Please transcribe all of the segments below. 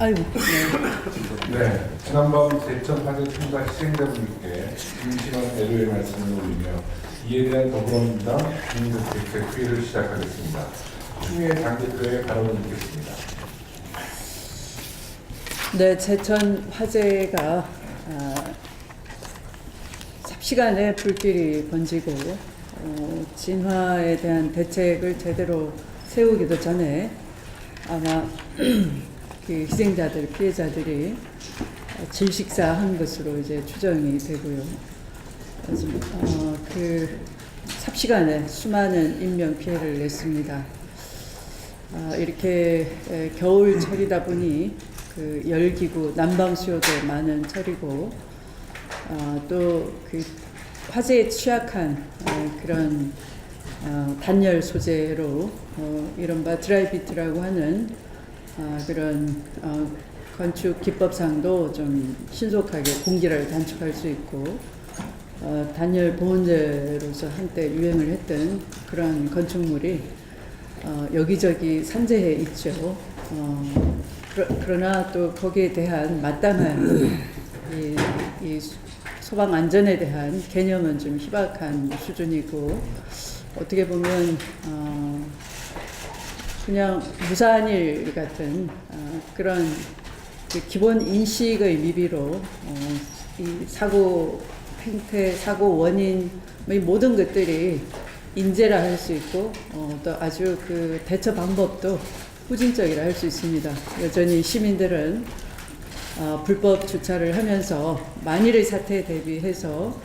아이고. 네, 지난밤 대천 화재 총괄 시행자분께 임시완 애도의 말씀을 올리며 이에 대한 더불어민주당 국민대책회의를 시작하겠습니다. 추미애 당대표의 발언을 듣겠습니다. 네, 제천 화재가 삽시간에 불길이 번지고 진화에 대한 대책을 제대로 세우기도 전에 아마 그 희생자들, 피해자들이 질식사한 것으로 이제 추정이 되고요. 그래서 그 삽시간에 수많은 인명 피해를 냈습니다. 이렇게 겨울철이다 보니 그 열기구, 난방 수요도 많은 철이고 또 그 화재에 취약한 그런 단열 소재로 이른바 드라이비트라고 하는 그런 건축 기법상도 좀 신속하게 공기를 단축할 수 있고 단열 보온재로서 한때 유행을 했던 그런 건축물이 여기저기 산재해 있죠. 그러나 또 거기에 대한 마땅한 이 소방 안전에 대한 개념은 좀 희박한 수준이고 어떻게 보면 그냥 무사한 일 같은 그런 그 기본 인식의 미비로 이 사고 행태, 사고 원인 이 모든 것들이 인재라 할 수 있고 또 아주 그 대처 방법도 후진적이라 할 수 있습니다. 여전히 시민들은 불법 주차를 하면서 만일의 사태에 대비해서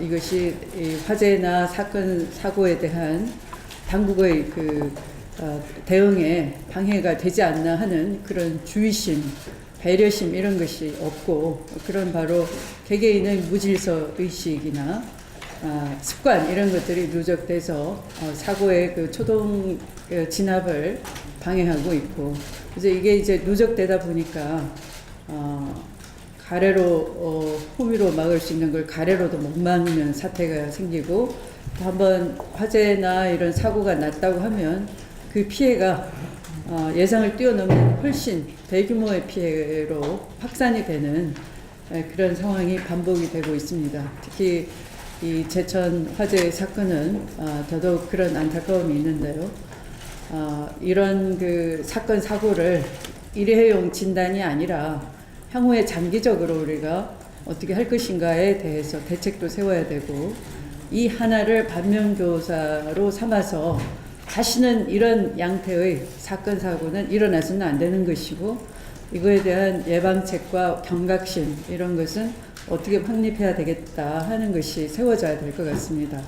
이것이 이 화재나 사건 사고에 대한 당국의 그 대응에 방해가 되지 않나 하는 그런 주의심, 배려심 이런 것이 없고 그런 바로 개개인의 무질서 의식이나 습관 이런 것들이 누적돼서 사고의 그 초동 진압을 방해하고 있고 이제 이게 이제 누적되다 보니까 가래로 호미로 막을 수 있는 걸 가래로도 못 막는 사태가 생기고 또 한번 화재나 이런 사고가 났다고 하면 그 피해가 예상을 뛰어넘는 훨씬 대규모의 피해로 확산이 되는 그런 상황이 반복이 되고 있습니다. 특히 이 제천 화재 사건은 더더욱 그런 안타까움이 있는데요. 이런 그 사건 사고를 일회용 진단이 아니라 향후에 장기적으로 우리가 어떻게 할 것인가에 대해서 대책도 세워야 되고 이 하나를 반면교사로 삼아서 다시는 이런 양태의 사건 사고는 일어나서는 안 되는 것이고 이거에 대한 예방책과 경각심 이런 것은 어떻게 확립해야 되겠다 하는 것이 세워져야 될 것 같습니다.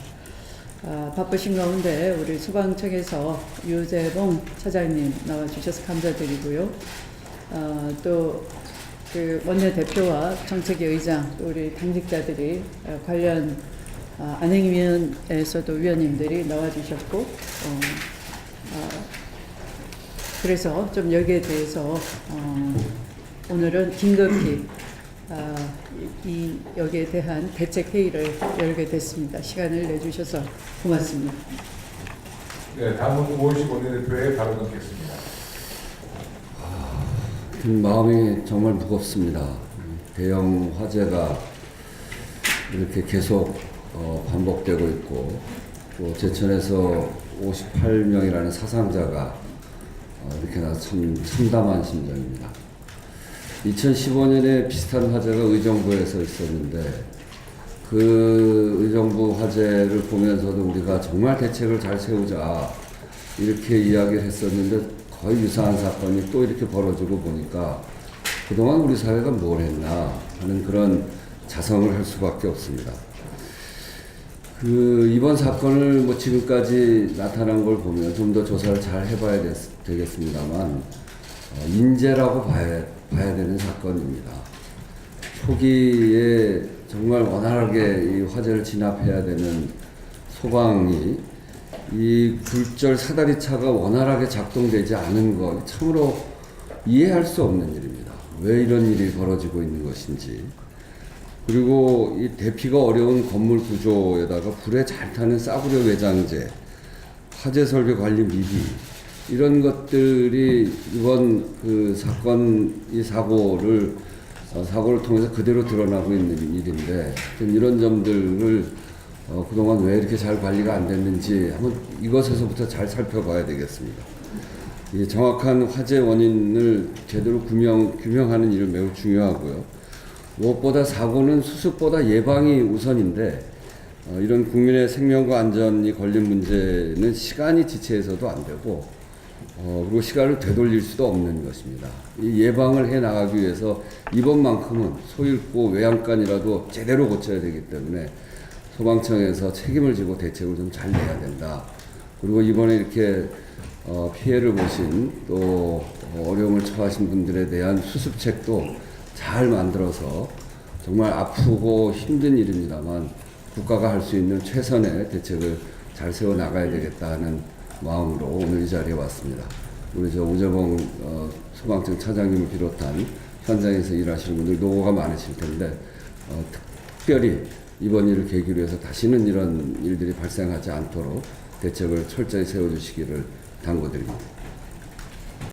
바쁘신 가운데 우리 소방청에서 유재봉 차장님 나와주셔서 감사드리고요. 또 그 원내대표와 정책위 의장 또 우리 당직자들이 관련 안행위원회에서도 위원님들이 나와주셨고 그래서 좀 여기에 대해서 오늘은 긴급히 여기에 대한 대책 회의를 열게 됐습니다. 시간을 내주셔서 고맙습니다. 네, 다음은 오일식 원내대표의 발언 듣겠습니다. 마음이 정말 무겁습니다. 대형 화재가 이렇게 계속 반복되고 있고 또 제천에서 58명이라는 사상자가 이렇게 나서 참 참담한 심정입니다. 2015년에 비슷한 화재가 의정부에서 있었는데 그 의정부 화재를 보면서도 우리가 정말 대책을 잘 세우자 이렇게 이야기를 했었는데 거의 유사한 사건이 또 이렇게 벌어지고 보니까 그동안 우리 사회가 뭘 했나 하는 그런 자성을 할 수밖에 없습니다. 이번 사건을 뭐 지금까지 나타난 걸 보면 좀 더 조사를 잘 해봐야 되겠습니다만 인재라고 봐야 되는 사건입니다. 초기에 정말 원활하게 이 화재를 진압해야 되는 소방이 이 굴절 사다리차가 원활하게 작동되지 않은 것 참으로 이해할 수 없는 일입니다. 왜 이런 일이 벌어지고 있는 것인지. 그리고 이 대피가 어려운 건물 구조에다가 불에 잘 타는 싸구려 외장재, 화재 설비 관리 미비, 이런 것들이 이번 그 사건, 이 사고를 통해서 그대로 드러나고 있는 일인데, 이런 점들을 그동안 왜 이렇게 잘 관리가 안 됐는지 한번 이것에서부터 잘 살펴봐야 되겠습니다. 이 정확한 화재 원인을 제대로 규명하는 일은 매우 중요하고요. 무엇보다 사고는 수습보다 예방이 우선인데, 이런 국민의 생명과 안전이 걸린 문제는 시간이 지체해서도 안 되고, 그리고 시간을 되돌릴 수도 없는 것입니다. 이 예방을 해 나가기 위해서 이번만큼은 소잃고 외양간이라도 제대로 고쳐야 되기 때문에 소방청에서 책임을 지고 대책을 좀 잘 내야 된다. 그리고 이번에 이렇게 피해를 보신 또 어려움을 처하신 분들에 대한 수습책도 잘 만들어서 정말 아프고 힘든 일입니다만 국가가 할 수 있는 최선의 대책을 잘 세워 나가야 되겠다는 마음으로 오늘 이 자리에 왔습니다. 우리 우재봉 소방청 차장님을 비롯한 현장에서 일하시는 분들 노고가 많으실 텐데 특별히 이번 일을 계기로 해서 다시는 이런 일들이 발생하지 않도록 대책을 철저히 세워주시기를 당부드립니다.